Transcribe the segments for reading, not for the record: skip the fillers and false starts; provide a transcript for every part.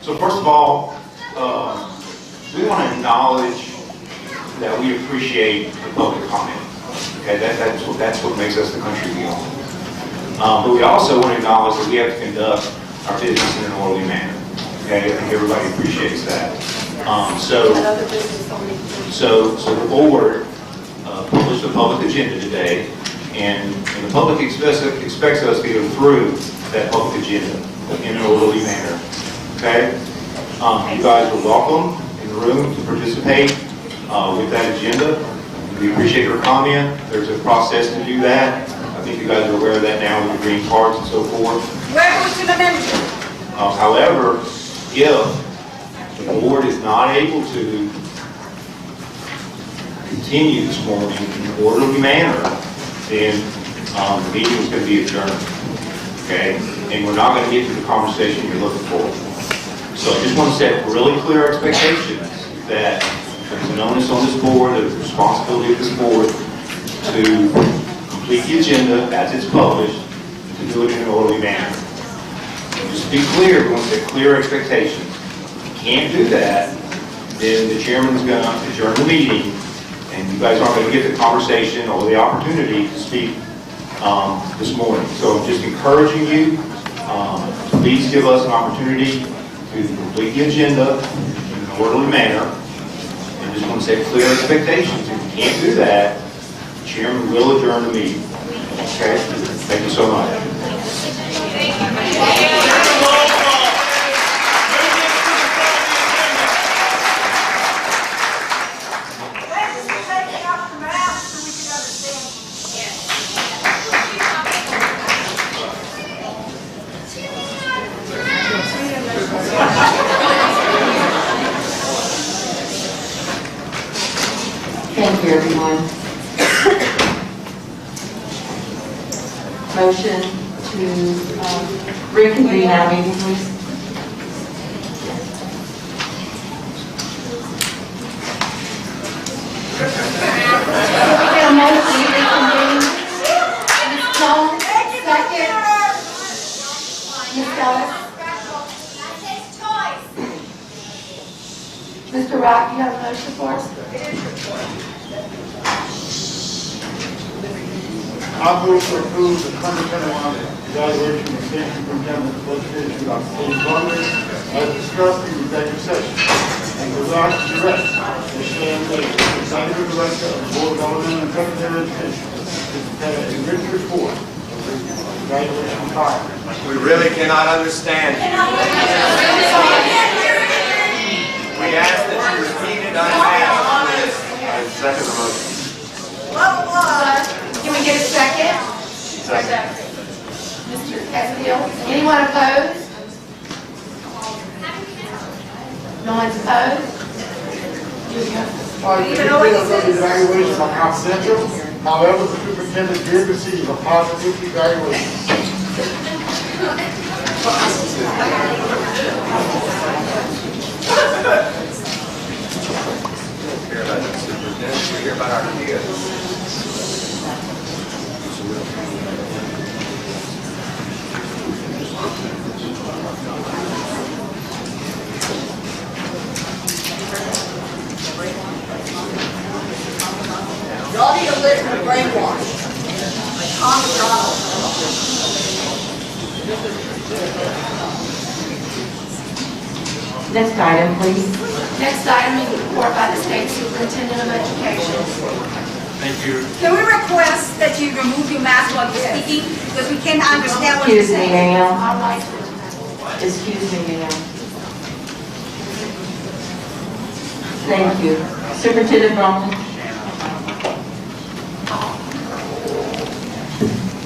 So first of all, we want to acknowledge that we appreciate the public comment. Okay, that's what makes us the country we are. But we also want to acknowledge that we have to conduct our business in an orderly manner. Okay, I think everybody appreciates that. So the board published a public agenda today, and the public expects us to go through that public agenda in an orderly manner. Okay, you guys are welcome in the room to participate with that agenda. We appreciate your comment. There's a process to do that. I think you guys are aware of that now with the green cards and so forth. However, if the board is not able to continue this morning in an orderly manner, then the meeting is going to be adjourned. Okay? And we're not going to get to the conversation you're looking for. So I just want to set really clear expectations that there's an onus on this board, there's a responsibility of this board to complete the agenda as it's published, to do it in an orderly manner. So just to be clear, we want to set clear expectations. If you can't do that, then the chairman's going to adjourn the meeting, and you guys aren't going to get the conversation or the opportunity to speak this morning. So I'm just encouraging you to please give us an opportunity to complete the agenda in an orderly manner. And just want to set clear expectations. If you can't do that, the chairman will adjourn the meeting. Okay? Thank you so much. Thank you, everyone. Motion to reconvene our meeting, please. A motion to reconvene. Ms. Cole, second. Ms. Ellis. Mr. Rock, you have a motion for us? I move to approve the 2021 evaluation of state superintendent of education of state government as discussed in executive session, and desire to direct the executive director of the Board of Elementary and Secondary Education to prepare a written report of the evaluation file. We really cannot understand. We ask that you repeat it unmasked. I second the motion. Can we get a second? Second. Mr. Castile, anyone opposed? No one's opposed? The evaluations are confidential. However, the superintendent did receive a positive evaluation. Hear about the superintendent, we hear about our kids. Y'all need to listen to brainwash. Like Tom McDonald. Next item, please. Next item is a report by the State Superintendent of Education. Thank you. Can we request that you remove your mask while you're speaking? Because we can't understand what you're Excuse me, saying. ma'am. All right. Excuse me, ma'am. Thank you. Superintendent Bromley.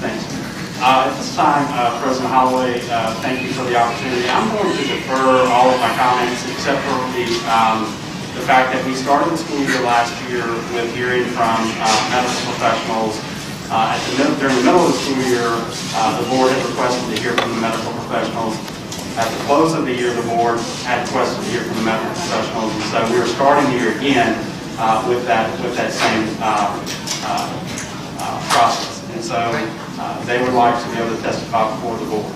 Thanks. At this time, President Holloway, thank you for the opportunity. I'm going to defer all of my comments except for the fact that we started the school year last year with hearing from medical professionals. During the middle of the school year, the board had requested to hear from the medical professionals. At the close of the year, the board had requested to hear from the medical professionals, and so we are starting the year again with that same process. And so they would like to be able to testify before the board.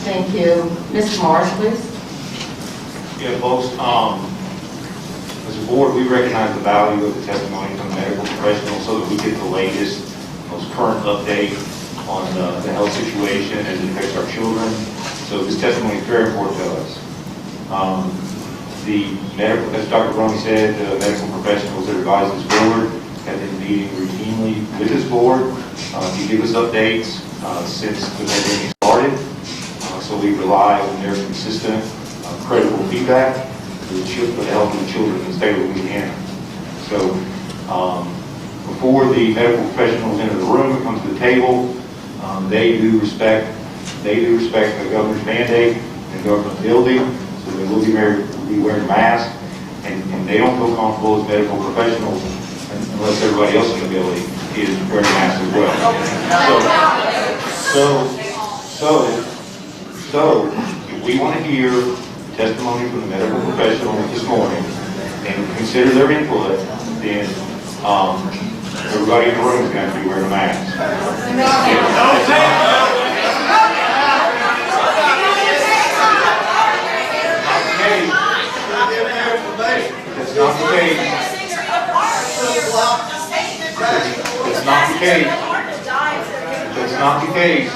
Thank you. Ms. Morris, please. Yeah, folks, as a board, we recognize the value of the testimony from medical professionals so that we get the latest, most current update on the health situation as it affects our children. So this testimony is very important to us. The medical, as Dr. Bromley said, the medical professionals that advise this board have been meeting routinely with this board to give us updates since the pandemic started. So we rely on their consistent, credible feedback for the health of the children in the state of Louisiana. So before the medical professionals enter the room and come to the table, they do respect the governor's mandate and government building, so they will be wearing masks, and they don't feel comfortable as medical professionals unless everybody else in the building is wearing masks as well. So if we want to hear testimony from the medical professionals this morning and consider their input, then everybody in the room is going to be wearing a mask. That's not the case. That's not the case. That's not the case.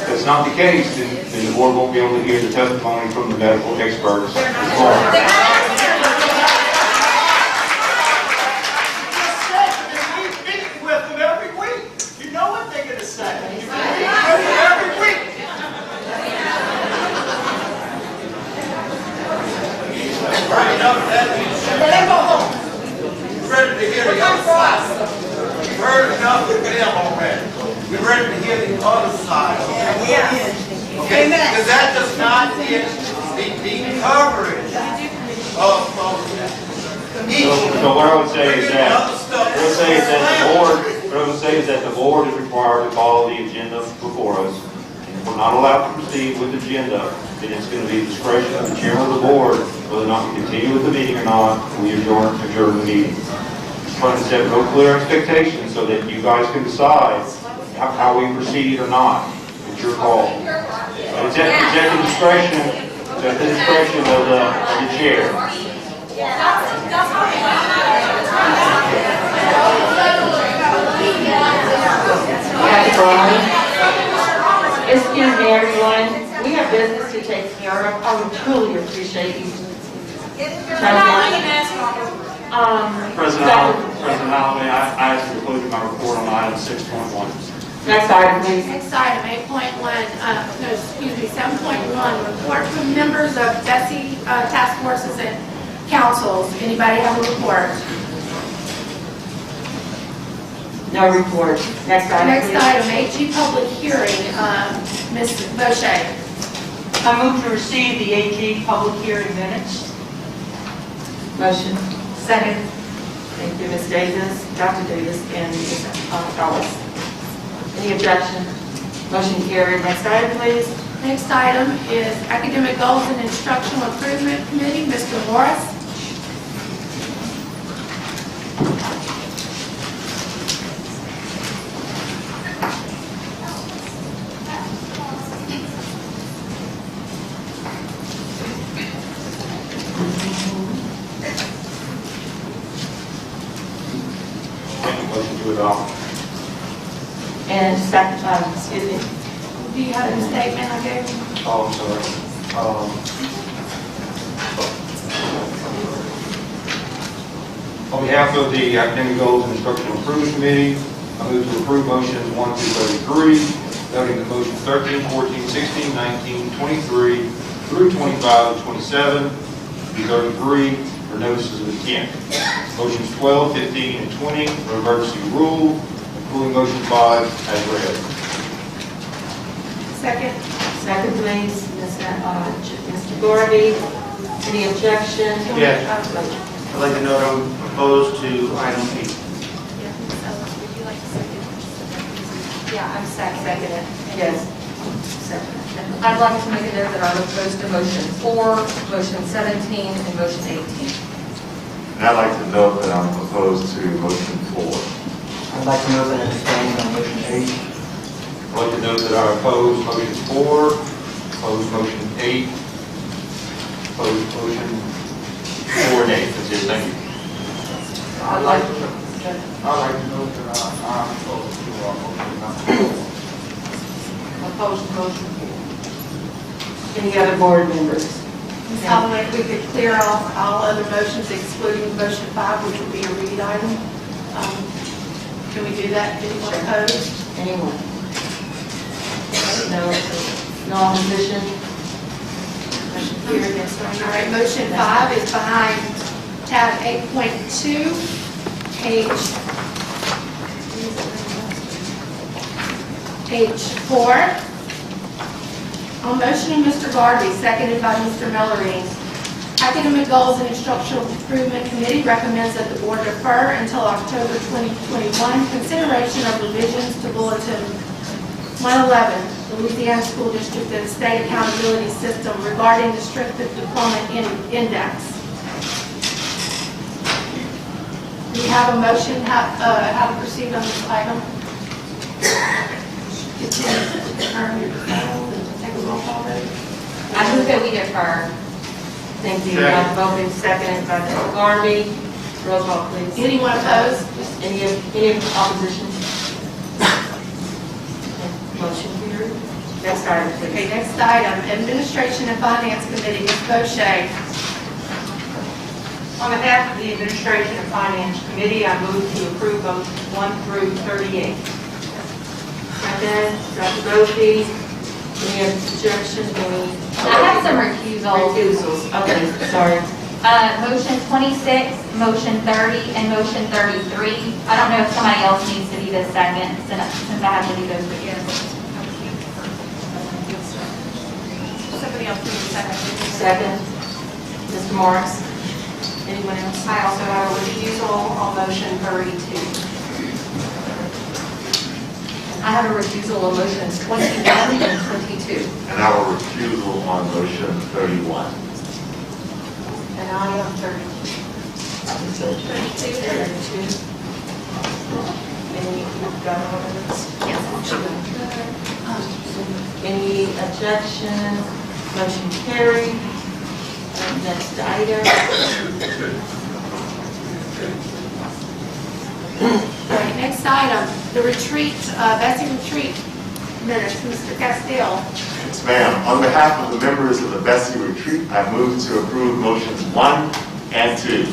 That's not the case. Then the board won't be able to hear the testimony from the medical experts this morning. Ready to hear the other side. We've heard enough of them already. We're ready to hear the other side. Okay? Because that does not get the coverage of So what I would say is that the board is required to follow the agenda before us. And if we're not allowed to proceed with the agenda, then it's going to be the discretion of the chairman of the board whether or not we continue with the meeting or not, and we adjourn the meeting. Trying to set real clear expectations so that you guys can decide how we proceed or not. It's your call. But it's at the discretion of the chair. Excuse me, everyone. We have business to take care of. I would truly appreciate you. President Holloway, I have concluded my report on item 6.1. Next item, please. Next item, 7.1, report from members of BESE task forces and councils. Anybody have a report? No report. Next item, Next please. item, AG public hearing, Ms. Bochet. I move to receive the AG public hearing minutes. Motion. Second. Thank you, Ms. Davis, Dr. Davis, and Ms. Ellis. Any objection? Motion carried. Next item, please. Next item is Academic Goals and Instructional Improvement Committee, Mr. Morris. Motion to adopt. And second, excuse me. Do you have a statement I gave you? Oh, I'm sorry. On behalf of the Academic Goals and Instructional Improvement Committee, I move to approve motions 1 through 33, noting that motions 13, 14, 16, 19, 23, through 25 and 27, through 33 are notices of intent. Motions 12, 15, and 20 are emergency rule, including motion 5 as read. Second. Second, please. Mr. Gordy. Any objection? Yes. I'd like to note I'm opposed to item 8. Would you like to second? Yeah, I'm second. Yes. Second. I'd like to make a note that I'm opposed to motion 4, motion 17, and motion 18. And I'd like to note that I'm opposed to motion 4. I'd like to note that I'm abstaining on motion 8. I'd like to note that I oppose motion 4, oppose motion 8, Opposed, motion 4 nays. That's it, thank you. I'd like to note that I'm opposed to our motion. Opposed to motion 4. Any other board members? Ms. Holloway, if we could clear off all other motions excluding motion 5, which would be a read item. Can we do that? Anyone opposed? Anyone? No opposition? Motion carried. Next one. All right, motion 5 is behind tab 8.2, page 4. On motion of Mr. Garvey, seconded by Mr. Mellering, Academic Goals and Instructional Improvement Committee recommends that the board defer until October 2021 consideration of revisions to Bulletin 111, Louisiana School District and State Accountability System regarding the Restricted Diploma Index. Do we have a motion how to proceed on this item? Take a roll call vote. I move that we defer. Thank you. Dr. Bowman, seconded by Dr. Garvey. Roll call, please. Anyone opposed? Any opposition? Motion carried. Next item, please. Okay, next item, Administration and Finance Committee, Ms. Bochet. On behalf of the Administration and Finance Committee, I move to approve motions 1 through 38. Second, Dr. Bowman, any objections? I have some recusals. Recusals. Okay, sorry. Motion 26, motion 30, and motion 33. I don't know if somebody else needs to be the second, since I have to do those again. Somebody else needs a second. Second, Mr. Morris. Anyone else? I also have a refusal on motion 32. I have a refusal on motions 21 and 22. And I will recusal on motion 31. And I am 32. 32. Any governments? Yes. Any objection? Motion carried. Next item. All right, next item, the retreat, BESE retreat minutes, Mr. Castile. Yes, ma'am. On behalf of the members of the BESE retreat, I move to approve motions 1 and 2.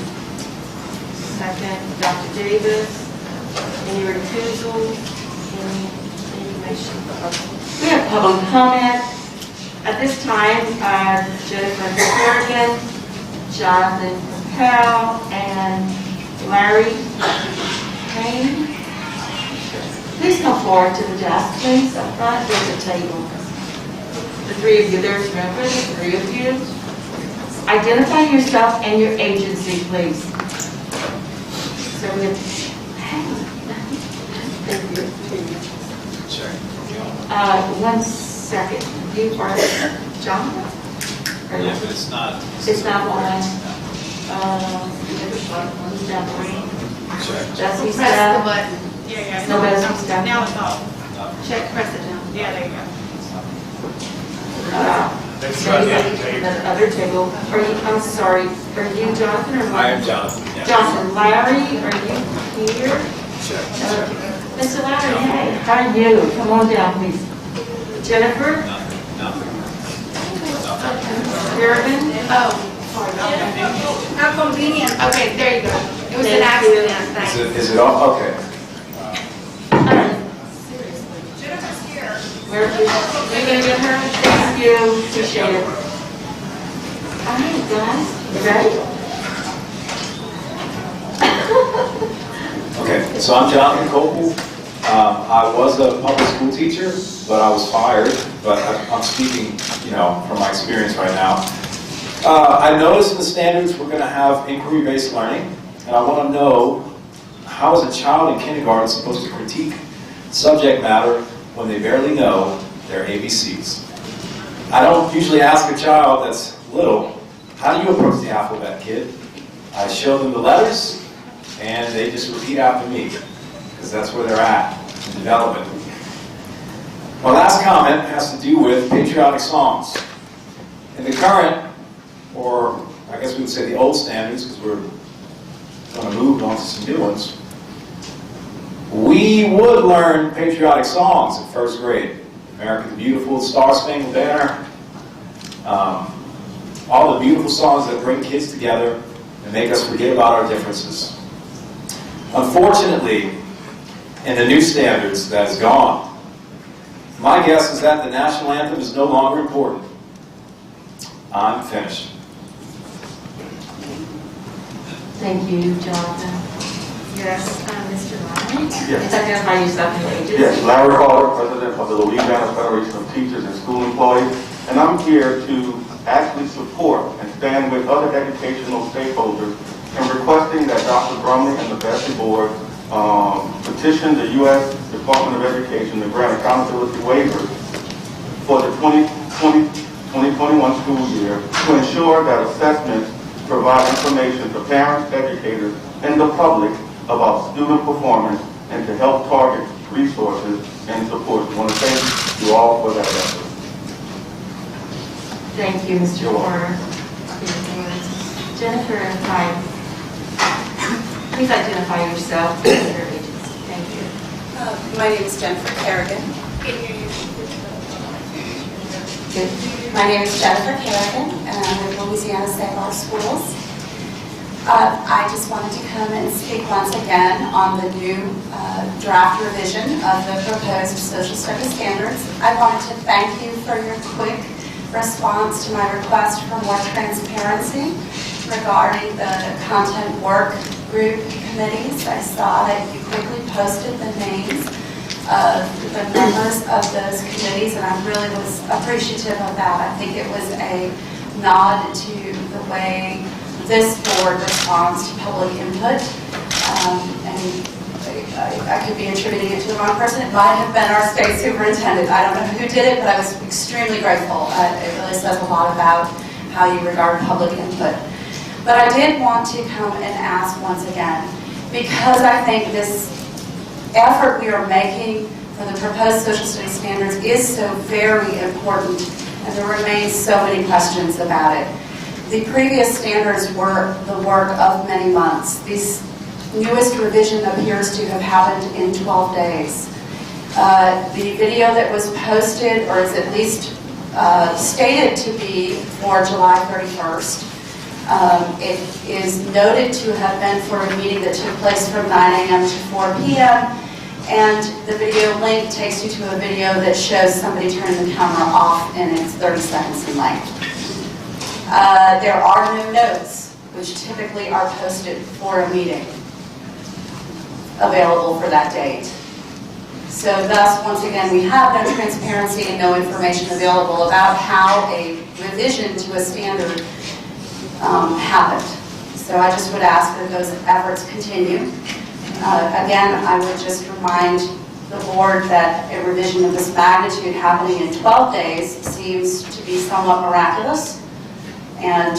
Second, Dr. Davis. Any recusals? Any information? We have public comment. At this time, Jennifer Kerrigan, Jonathan Powell, and Larry Payne. Please come forward to the desk, please. Up front, there's a table. The three of you, there's remember the three of you. Identify yourself and your agency, please. So we have, thank you. Sure. 1 second. You are John? Yeah, but it's not. It's not one. Steph Green. Sure. Jesse Press the Steph. button. Yeah. No Bessie Steph. Now it's off. Check, press it down. Yeah, there you go. The other table. Are you, I'm sorry, are you Jonathan or? I am Jonathan. Yeah. Jonathan. Larry, are you here? Sure. Mr. Larry, hey, how are you? Come on down, please. Jennifer? Nothing. Kerrigan? Oh. How convenient. Okay, there you go. It was an Thank you. accident, thanks. Is it all? Okay. Jennifer's here. Where is she? Are you gonna get her? Thank you, appreciate it. All right, guys, you ready? Okay, so I'm Jonathan Copel. I was a public school teacher, but I was fired. But I'm speaking, from my experience right now. I noticed in the standards we're going to have inquiry-based learning, and I want to know, how is a child in kindergarten supposed to critique subject matter when they barely know their ABCs? I don't usually ask a child that's little, how do you approach the alphabet, kid? I show them the letters, and they just repeat after me, because that's where they're at in development. My last comment has to do with patriotic songs. In the current or I guess we would say the old standards, because we're going to move on to some new ones, we would learn patriotic songs in first grade. America the Beautiful, Star Spangled Banner, all the beautiful songs that bring kids together and make us forget about our differences. Unfortunately, in the new standards, that is gone. My guess is that the national anthem is no longer important. I'm finished. Thank you, Jonathan. Yes, Mr. Ryan? Yes. Identify yourself and your agency. Yes, Larry Carter, President of the Louisiana Federation of Teachers and School Employees, and I'm here to actually support and stand with other educational stakeholders in requesting that Dr. Brumley and the BESE Board petition the U.S. Department of Education to grant accountability waivers for the 2020-2021 school year to ensure that assessments provide information to parents, educators, and the public about student performance and to help target resources and support. I want to thank you all for that effort. Thank you, Mr. You're welcome. Porter. Jennifer and Mike, please identify yourself and your agency. Thank you. My name is Jennifer Kerrigan. My name is Jennifer Kerrigan, and I'm with Louisiana State Bar Schools. I just wanted to come and speak once again on the new draft revision of the proposed social studies standards. I wanted to thank you for your quick response to my request for more transparency regarding the content work group committees. I saw that you quickly posted the names of the members of those committees, and I really was appreciative of that. I think it was a nod to the way this board responds to public input, and I could be attributing it to the wrong person. It might have been our state superintendent. I don't know who did it, but I was extremely grateful. It really says a lot about how you regard public input. But I did want to come and ask once again, because I think this effort we are making for the proposed social studies standards is so very important, and there remain so many questions about it. The previous standards were the work of many months. This newest revision appears to have happened in 12 days. The video that was posted, or is at least stated to be for July 31st, it is noted to have been for a meeting that took place from 9 a.m. to 4 p.m., and the video link takes you to a video that shows somebody turning the camera off, and it's 30 seconds in length. There are no notes, which typically are posted for a meeting, available for that date. So thus, once again, we have no transparency and no information available about how a revision to a standard happened. So I just would ask that those efforts continue. Again, I would just remind the board that a revision of this magnitude happening in 12 days seems to be somewhat miraculous, and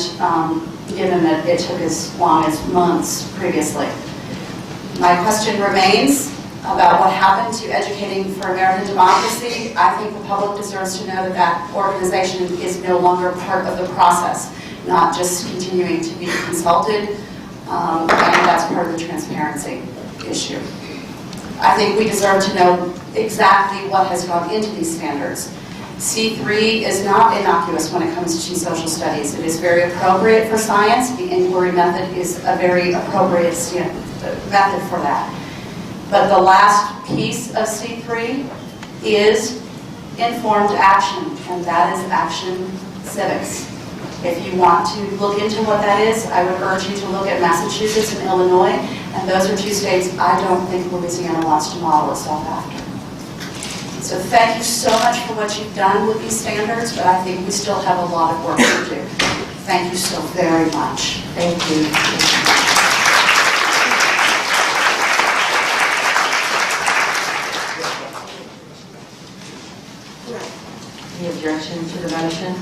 given that it took as long as months previously. My question remains about what happened to Educating for American Democracy. I think the public deserves to know that that organization is no longer part of the process, not just continuing to be consulted, and that's part of the transparency issue. I think we deserve to know exactly what has gone into these standards. C3 is not innocuous when it comes to social studies. It is very appropriate for science. The inquiry method is a very appropriate method for that. But the last piece of C3 is informed action, and that is action civics. If you want to look into what that is, I would urge you to look at Massachusetts and Illinois, and those are two states I don't think Louisiana wants to model itself after. So thank you so much for what you've done with these standards, but I think we still have a lot of work to do. Thank you so very much. Thank you. Any objection to the motion?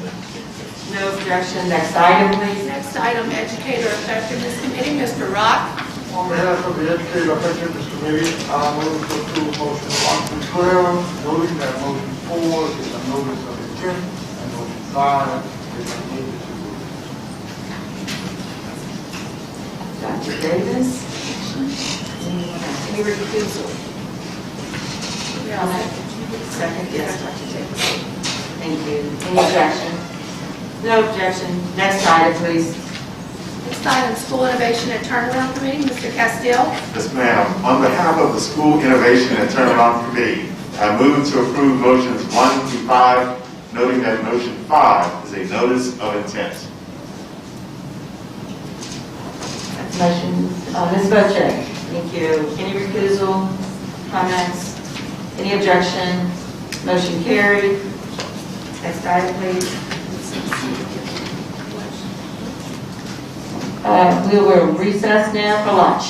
No objection. Next item, please. Next item, Educator Effectiveness Committee, Mr. Rock. On behalf of the Educator Effectiveness Committee, I move to approve motion 1 through 12, noting that motion 4 is a notice of intent, and motion 5 is a notice of Davis. Any recusal? Second, yes, Dr. Davis. Thank you. Any objection? No objection. Next item, please. Next item, School Innovation and Turnaround Committee, Mr. Castile. Yes, ma'am. On behalf of the School Innovation and Turnaround Committee, I move to approve motions 1 through 5, noting that motion 5 is a notice of intent. Motion, Ms. Bocek. Thank you. Any recusal, comments? Any objection? Motion carried. Next item, please. We will recess now for lunch.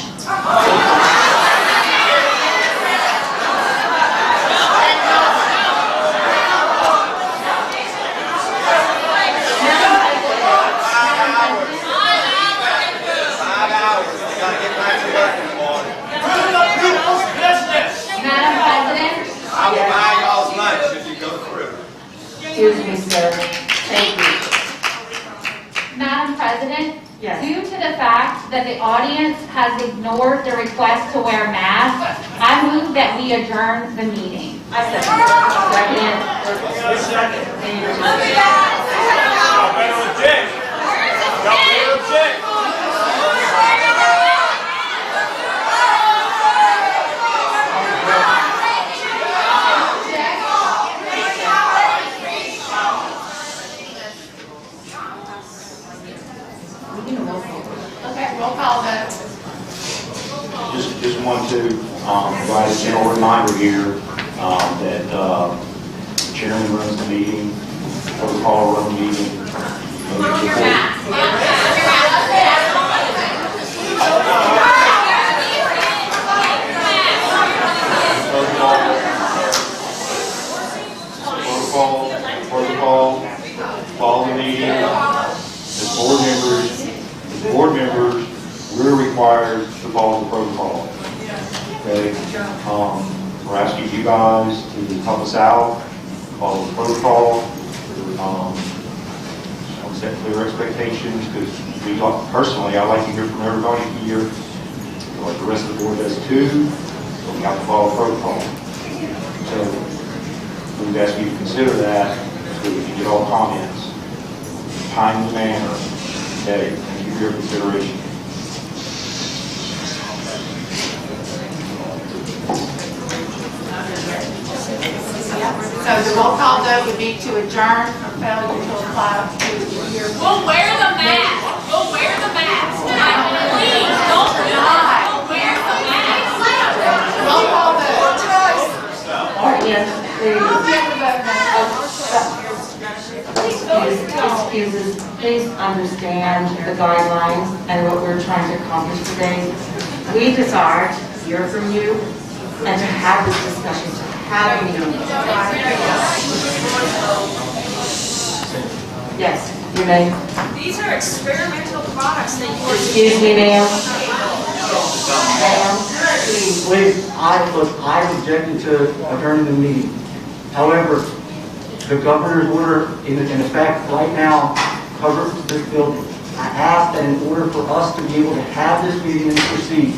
Excuse me, sir. Thank you. Madam President, Yes. due to the fact that the audience has ignored the request to wear masks, I move that we adjourn the meeting. I second. Second. Any recusal? Okay, roll call vote. Just want to provide a general reminder here that the chairman runs the meeting, protocol run the meeting. Protocol, follow the meeting. As board members, we're required to follow the protocol. Okay? We're asking you guys to help us out, follow the protocol, set clear expectations, because personally, I like to hear from everybody here, like the rest of the board does too, so we have to follow protocol. So we've asked you to consider that so we can get all comments, timely manner, okay, and give your consideration. So the roll call vote would be to adjourn for failure to apply to your. We'll wear the mask. We'll wear the mask. Please, don't do that. We'll wear the mask. Roll call vote. Yes, excuses, please understand the guidelines and what we're trying to accomplish today. We desire to hear from you and to have this discussion, to have a meeting. Yes, you may. These are experimental products that you are. Excuse me, ma'am. Ma'am, please. Please, I objected to adjourning the meeting. However, the governor's order in effect right now covers this building. I ask that in order for us to be able to have this meeting and proceed,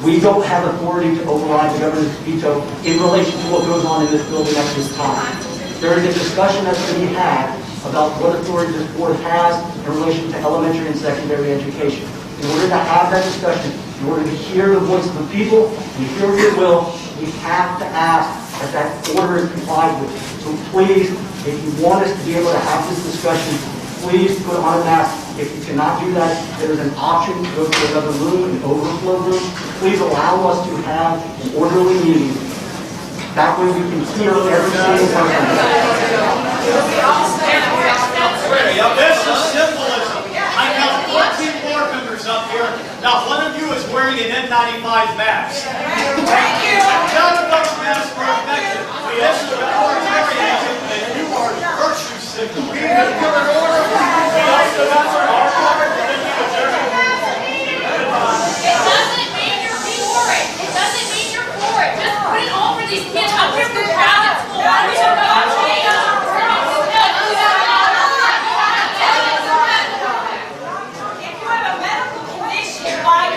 we don't have authority to override the governor's veto in relation to what goes on in this building at this time. There is a discussion that's to be had about what authority this board has in relation to elementary and secondary education. In order to have that discussion, in order to hear the voice of the people and hear your will, we have to ask that that order is complied with. So please, if you want us to be able to have this discussion, please put on a mask. If you cannot do that, there is an option to go to another room, an overflow room. Please allow us to have an orderly meeting. That way we can hear every single person. Now this is symbolism. I have 14 board members up here. Not one of you is wearing an N95 mask. None of those masks are effective. This is authoritarianism and you are virtue signal. We have given order. We also have our part and then we adjourn. It doesn't mean you're for it. It doesn't mean you're for it. Just put it on for these kids up here for private school. We should go to jail. If you have a medical condition, why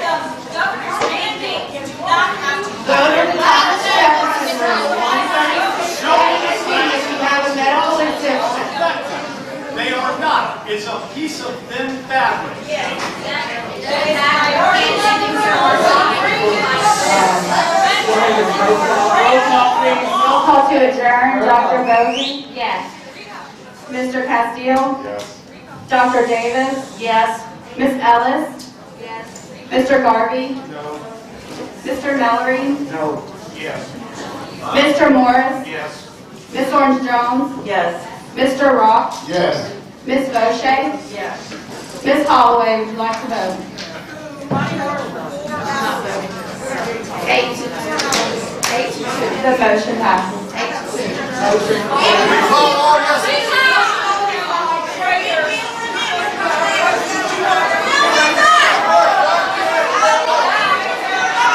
It's a piece of thin fabric. Roll call to adjourn. Dr. Bovee? Yes. Mr. Castillo? Yes. Dr. Davis? Yes. Ms. Ellis? Yes. Mr. Garvey? No. Mr. Mallory? No. Yes. Mr. Morris? Yes. Ms. Orange Jones? Yes. Mr. Rock? Yes. Ms. Bochet? Yes. Ms. Holloway, would you like to vote? 8 to 2. The motion passes. 8 to 2. We call all yes.